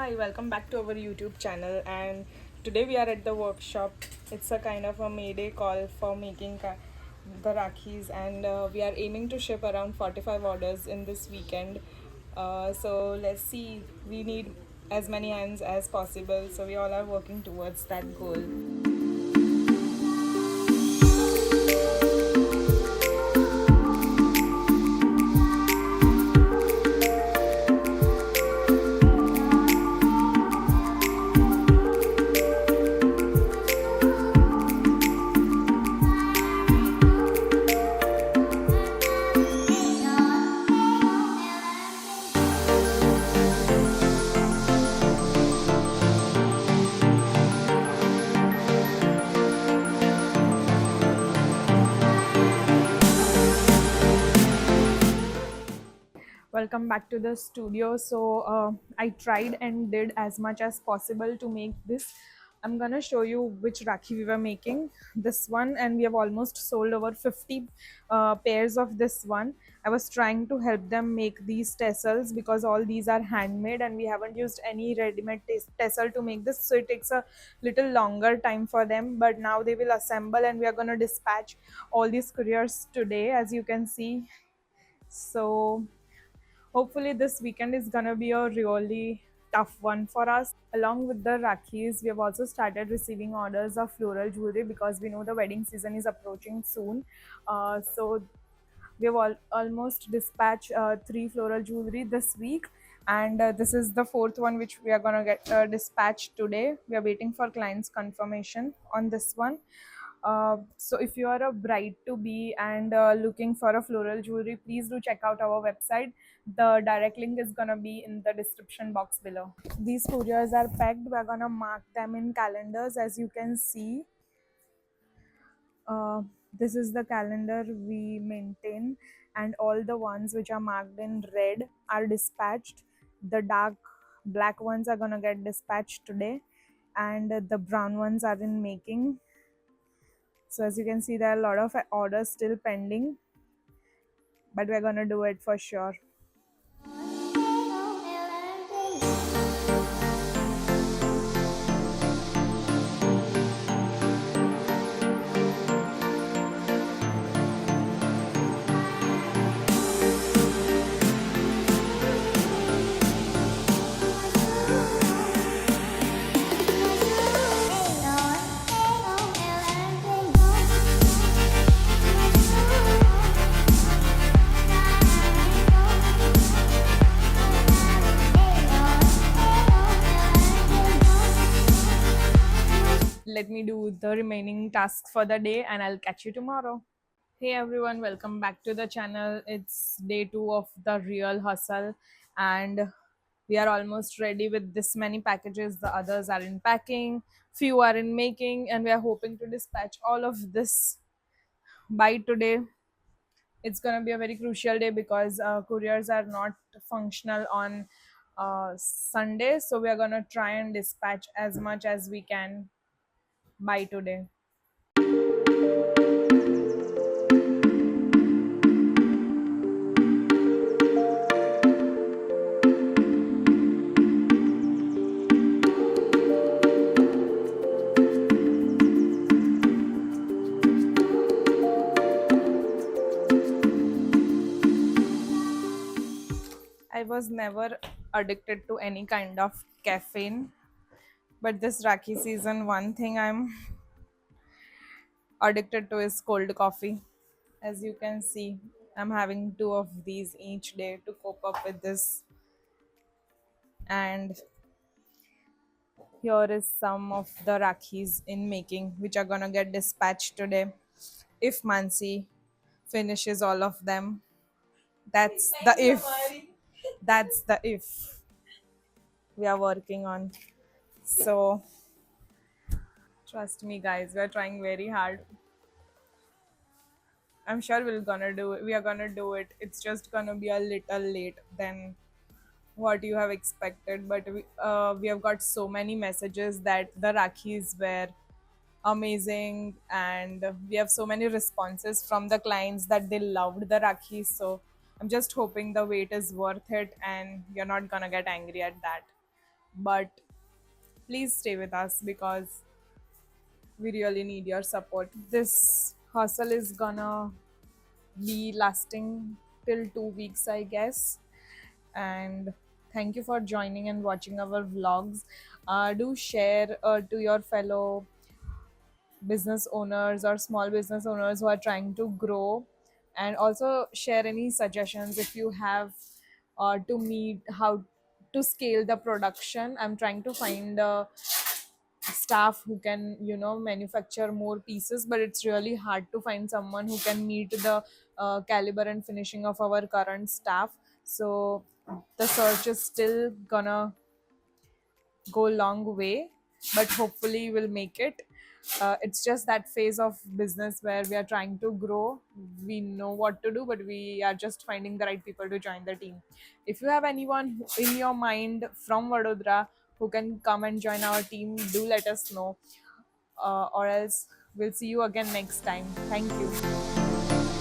Hi, welcome back to our YouTube channel. And today we are at the workshop. It's a kind of a Mayday call for making the Rakhis, and we are aiming to ship around 45 orders in this weekend. So let's see, we need as many hands as possible. So we all are working towards that goal. Welcome back to the studio. I tried and did as much as possible to make this. I'm gonna show you which Rakhi we were making. This one, and we have almost sold over 50 pairs of this one. I was trying to help them make these tassels because all these are handmade and we haven't used any ready-made tassel to make this, so it takes a little longer time for them. But now they will assemble and we are gonna dispatch all these couriers today, as you can see. So hopefully this weekend is gonna be a really tough one for us. Along with the Rakhis, we have also started receiving orders of floral jewelry because we know the wedding season is approaching soon. So we have almost dispatched 3 floral jewelry this week, and this is the fourth one which we are gonna get dispatched today. We are waiting for clients confirmation on this one. So if you are a bride to be and looking for a floral jewelry, please do check out our website. The direct link is gonna be in the description box below. These couriers are packed. We're gonna mark them in calendars, as you can see. uh, this is the calendar we maintain, and all the ones which are marked in red are dispatched. The dark black ones are gonna get dispatched today, and the brown ones are in making. So as you can see, there are a lot of orders still pending, but we're gonna do it for sure. Let me do the remaining tasks for the day and I'll catch you tomorrow. Hey everyone, welcome back to the channel. It's day 2 of the real hustle, and we are almost ready with this many packages. The others are in packing, few are in making, and we are hoping to dispatch all of this by today. It's going to be a very crucial day because couriers are not functional on Sunday, so we are going to try and dispatch as much as we can by today. I was never addicted to any kind of caffeine, but this Rakhi season, one thing I'm addicted to is cold coffee. As you can see, I'm having 2 of these each day to cope up with this. And here is some of the Rakhis in making, which are gonna get dispatched today. If Mansi finishes all of them, that's the if. That's the if we are working on. So trust me, guys, we are trying very hard. I'm sure we're gonna do it. We are gonna do it. It's just gonna be a little late than what you have expected, but we have got so many messages that the Rakhis were amazing, and we have so many responses from the clients that they loved the Rakhis. So I'm just hoping the wait is worth it and you're not gonna get angry at that. but please stay with us because we really need your support. This hustle is gonna be lasting till 2 weeks, I guess. And thank you for joining and watching our vlogs. Do share to your fellow business owners or small business owners who are trying to grow, and also share any suggestions if you have to meet how to scale the production. I'm trying to find staff who can manufacture more pieces, but it's really hard to find someone who can meet the caliber and finishing of our current staff. So the search is still gonna go long way, but hopefully we'll make it. It's just that phase of business where we are trying to grow. We know what to do, but we are just finding the right people to join the team. If you have anyone in your mind from Vadodara who can come and join our team, do let us know, or else we'll see you again next time. Thank you.